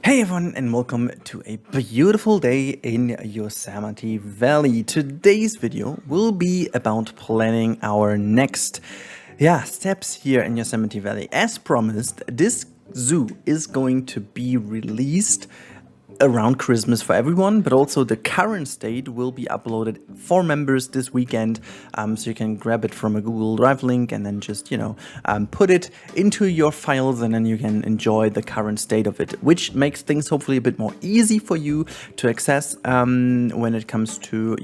Hey everyone, and welcome to a beautiful day in Yosemite Valley. Today's video will be about planning our next steps here in Yosemite Valley. As promised, this zoo is going to be released around Christmas for everyone, but also the current state will be uploaded for members this weekend, so you can grab it from a Google Drive link and then just put it into your files, and then you can enjoy the current state of it, which makes things hopefully a bit more easy for you to access when it comes to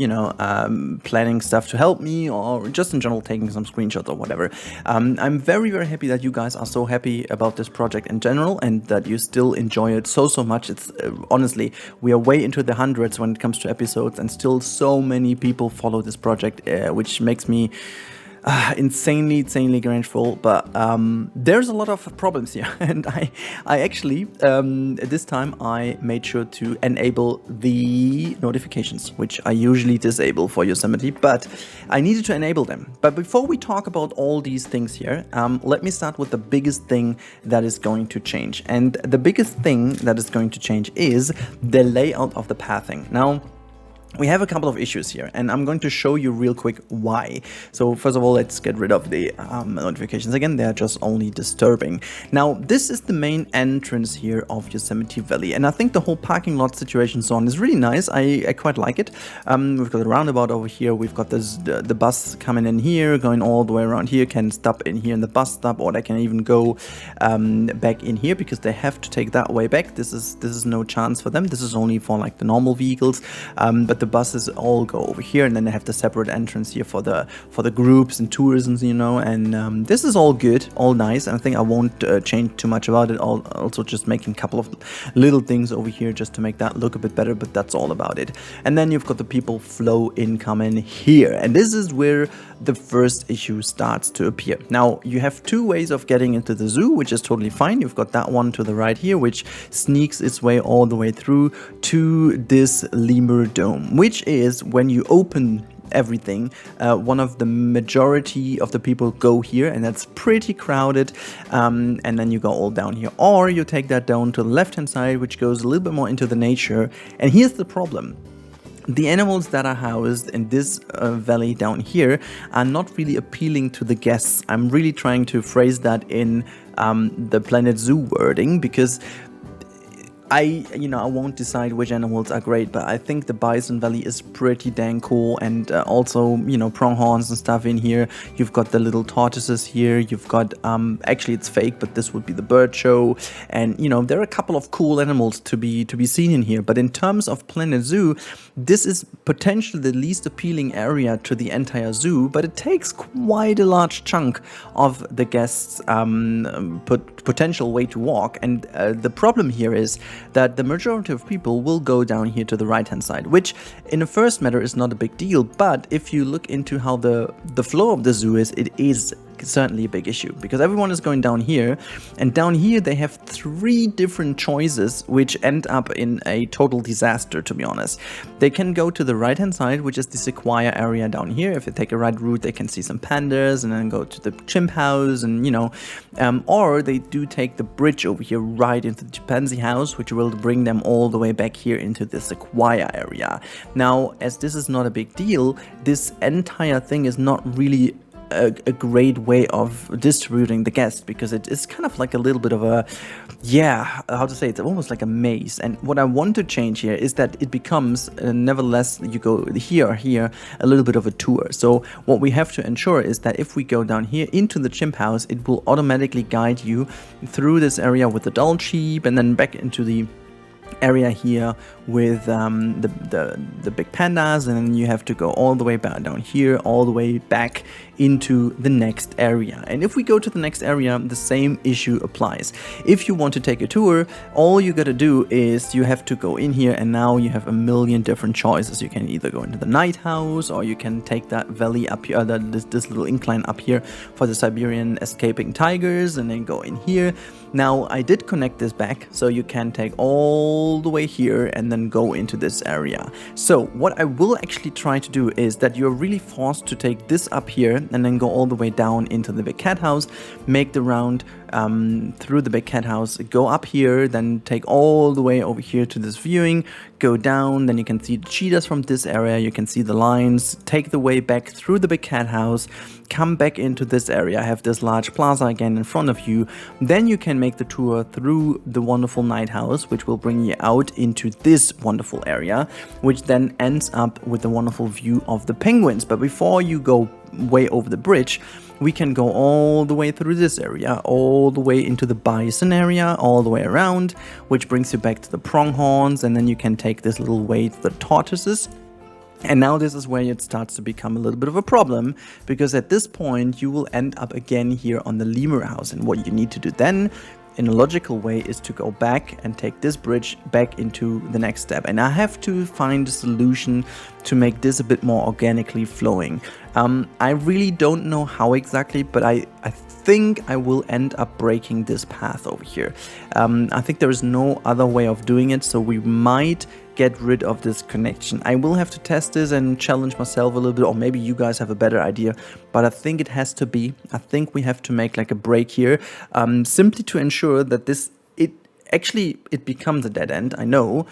planning stuff to help me, or just in general taking some screenshots or whatever. I'm very happy that you guys are so happy about this project in general and that you still enjoy it so much. It's honestly, we are way into the hundreds when it comes to episodes, and still so many people follow this project, which makes me insanely grateful. But there's a lot of problems here, and I actually this time I made sure to enable the notifications, which I usually disable for Yosemite, but I needed to enable them. But before we talk about all these things here, let me start with the biggest thing that is going to change. And the biggest thing that is going to change is the layout of the pathing. Now, we have a couple of issues here, and I'm going to show you real quick why. So first of all, let's get rid of the notifications again. They're just only disturbing. Now, this is the main entrance here of Yosemite Valley, and I think the whole parking lot situation so on is really nice. I quite like it. We've got a roundabout over here. We've got the bus coming in here, going all the way around here, can stop in here in the bus stop, or they can even go back in here because they have to take that way back. This is no chance for them. This is only for like the normal vehicles, but the buses all go over here, and then they have the separate entrance here for the groups and tourism, and this is all good, all nice, and I think I won't change too much about it. I'll also just making a couple of little things over here just to make that look a bit better, but that's all about it. And then you've got the people flow incoming here, and this is where the first issue starts to appear. Now, you have two ways of getting into the zoo, which is totally fine. You've got that one to the right here, which sneaks its way all the way through to this lemur dome, which is when you open everything, one of the majority of the people go here, and that's pretty crowded, and then you go all down here, or you take that down to the left hand side, which goes a little bit more into the nature. And here's the problem: the animals that are housed in this valley down here are not really appealing to the guests. I'm really trying to phrase that in the Planet Zoo wording, because I won't decide which animals are great, but I think the Bison Valley is pretty dang cool, and also, pronghorns and stuff in here. You've got the little tortoises here. You've got, actually it's fake, but this would be the bird show, and there are a couple of cool animals to be seen in here. But in terms of Planet Zoo, this is potentially the least appealing area to the entire zoo, but it takes quite a large chunk of the guests' potential way to walk. And the problem here is that the majority of people will go down here to the right hand side, which in the first matter is not a big deal, but if you look into how the flow of the zoo is, it is certainly a big issue, because everyone is going down here, and down here they have three different choices, which end up in a total disaster, to be honest. They can go to the right hand side, which is the sequoia area down here. If they take a right route, they can see some pandas, and then go to the chimp house, and or they do take the bridge over here right into the chimpanzee house, which will bring them all the way back here into the sequoia area. Now, as this is not a big deal, this entire thing is not really a great way of distributing the guests, because it is kind of like a little bit of a, how to say, it's almost like a maze. And what I want to change here is that it becomes, nevertheless, you go here or here, a little bit of a tour. So what we have to ensure is that if we go down here into the chimp house, it will automatically guide you through this area with the adult sheep, and then back into the area here with the big pandas, and then you have to go all the way back down here, all the way back into the next area. And if we go to the next area, the same issue applies. If you want to take a tour, all you gotta do is you have to go in here, and now you have a million different choices. You can either go into the night house, or you can take that valley up here, this little incline up here for the Siberian escaping tigers, and then go in here. Now, I did connect this back, so you can take all the way here and then go into this area. So what I will actually try to do is that you're really forced to take this up here and then go all the way down into the big cat house, make the round through the big cat house, go up here, then take all the way over here to this viewing, go down, then you can see the cheetahs from this area, you can see the lions, take the way back through the big cat house, come back into this area, have this large plaza again in front of you, then you can make the tour through the wonderful night house, which will bring you out into this wonderful area, which then ends up with a wonderful view of the penguins. But before you go way over the bridge, we can go all the way through this area, all the way into the bison area, all the way around, which brings you back to the pronghorns, and then you can take this little way to the tortoises. And now this is where it starts to become a little bit of a problem, because at this point you will end up again here on the lemur house, and what you need to do then in a logical way is to go back and take this bridge back into the next step. And I have to find a solution to make this a bit more organically flowing. I really don't know how exactly, but I think I will end up breaking this path over here. I think there is no other way of doing it, so we might get rid of this connection. I will have to test this and challenge myself a little bit, or maybe you guys have a better idea, but I think it has to be. I think we have to make like a break here, simply to ensure that it becomes a dead end, I know,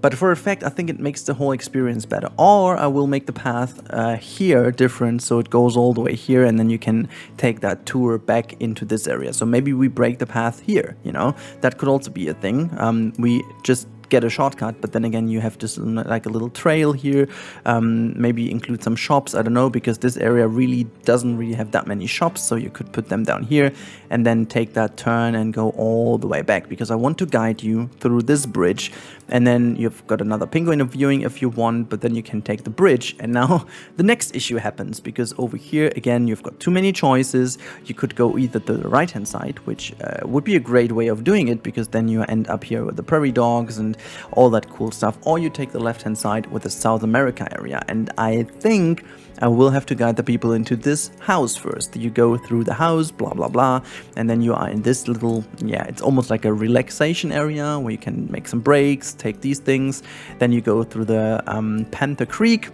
but for a fact I think it makes the whole experience better. Or I will make the path here different, so it goes all the way here, and then you can take that tour back into this area. So maybe we break the path here, you know, that could also be a thing. We just get a shortcut, but then again you have just like a little trail here, maybe include some shops, I don't know, because this area really doesn't really have that many shops, so you could put them down here and then take that turn and go all the way back, because I want to guide you through this bridge. And then you've got another penguin viewing if you want, but then you can take the bridge. And now the next issue happens, because over here again you've got too many choices. You could go either to the right hand side, which would be a great way of doing it, because then you end up here with the prairie dogs and all that cool stuff, or you take the left hand side with the South America area. And I think I will have to guide the people into this house first. You go through the house, blah blah blah, and then you are in this little, it's almost like a relaxation area where you can make some breaks, take these things. Then you go through the Panther Creek,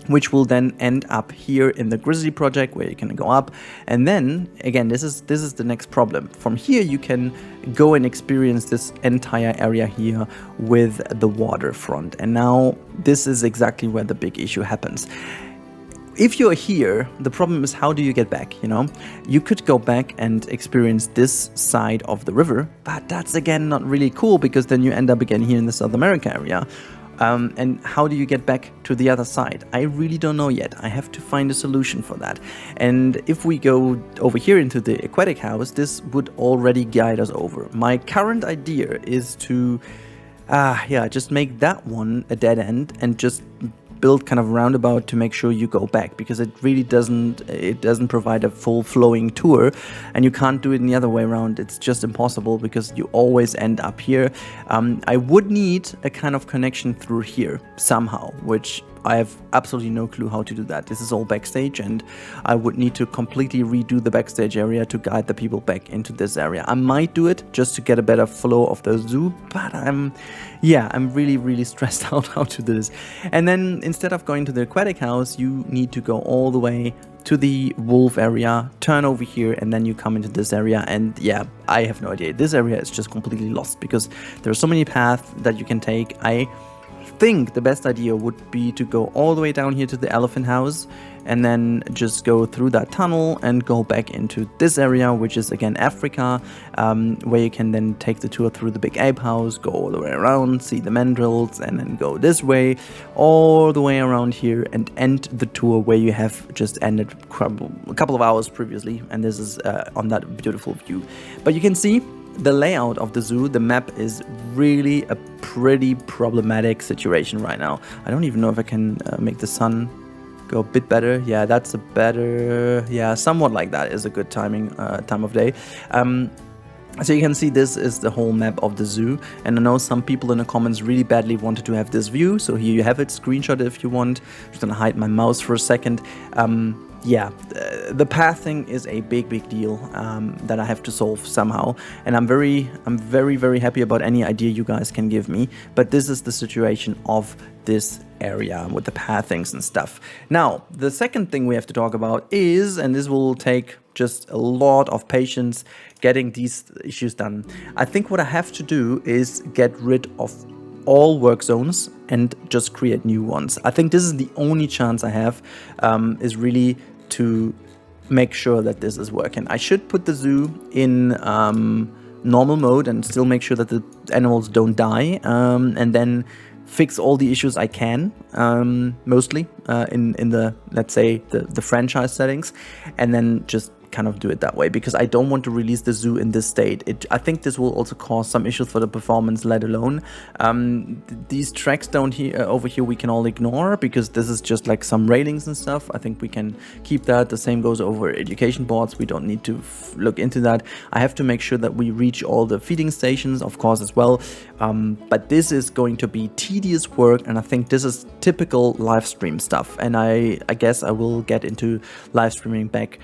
which will then end up here in the Grizzly project, where you can go up. And then again, this is the next problem. From here you can go and experience this entire area here with the waterfront. And now this is exactly where the big issue happens. If you're here, the problem is, how do you get back, you know? You could go back and experience this side of the river, but that's again not really cool, because then you end up again here in the South America area. And how do you get back to the other side? I really don't know yet. I have to find a solution for that. And if we go over here into the aquatic house, this would already guide us over. My current idea is to just make that one a dead end and just build kind of roundabout to make sure you go back, because it really doesn't provide a full flowing tour, and you can't do it in the other way around. It's just impossible, because you always end up here. I would need a kind of connection through here somehow, which I have absolutely no clue how to do that. This is all backstage, and I would need to completely redo the backstage area to guide the people back into this area. I might do it just to get a better flow of the zoo, but I'm really, really stressed out how to do this. And then instead of going to the aquatic house, you need to go all the way to the wolf area, turn over here, and then you come into this area. And I have no idea. This area is just completely lost, because there are so many paths that you can take. I think the best idea would be to go all the way down here to the elephant house, and then just go through that tunnel and go back into this area, which is again Africa, where you can then take the tour through the big ape house, go all the way around, see the mandrills, and then go this way all the way around here and end the tour where you have just ended a couple of hours previously. And this is on that beautiful view. But you can see the layout of the zoo, the map is really a pretty problematic situation right now. I don't even know if I can make the sun go a bit better. Yeah, that's a better, somewhat like that is a good time of day. So you can see this is the whole map of the zoo, and I know some people in the comments really badly wanted to have this view, so here you have it, screenshot it if you want. I'm just gonna hide my mouse for a second. yeah, the pathing is a big deal that I have to solve somehow, and I'm very happy about any idea you guys can give me. But this is the situation of this area with the pathings and stuff. Now, the second thing we have to talk about is, and this will take just a lot of patience getting these issues done. I think what I have to do is get rid of all work zones and just create new ones. I think this is the only chance I have, is really to make sure that this is working. I should put the zoo in normal mode and still make sure that the animals don't die, and then fix all the issues I can, mostly in the, let's say, the franchise settings, and then just kind of do it that way, because I don't want to release the zoo in this state. I think this will also cause some issues for the performance, let alone these tracks down here over here we can all ignore, because this is just like some railings and stuff. I think we can keep that. The same goes over education boards. We don't need to look into that. I have to make sure that we reach all the feeding stations, of course, as well, but this is going to be tedious work, and I think this is typical live stream stuff, and I guess I will get into live streaming back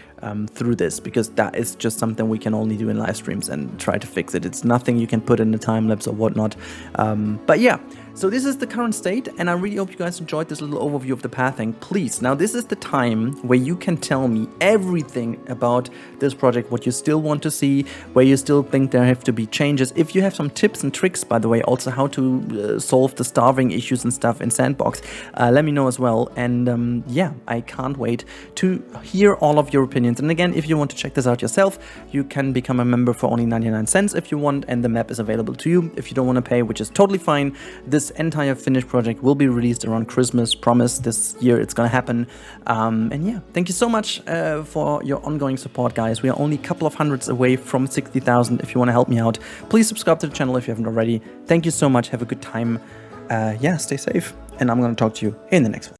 through this, because that is just something we can only do in live streams and try to fix it. It's nothing you can put in a time lapse or whatnot. But yeah, so this is the current state, and I really hope you guys enjoyed this little overview of the pathing. Please, now this is the time where you can tell me everything about this project, what you still want to see, where you still think there have to be changes. If you have some tips and tricks, by the way, also how to solve the starving issues and stuff in Sandbox, let me know as well. And yeah, I can't wait to hear all of your opinions. And again, if you want to check this out yourself, you can become a member for only 99 cents if you want, and the map is available to you if you don't want to pay, which is totally fine. This entire finished project will be released around Christmas. Promise, this year it's gonna happen. And yeah, thank you so much for your ongoing support, guys. We are only a couple of hundreds away from 60,000. If you want to help me out, please subscribe to the channel if you haven't already. Thank you so much. Have a good time. Yeah, stay safe, and I'm gonna talk to you in the next one.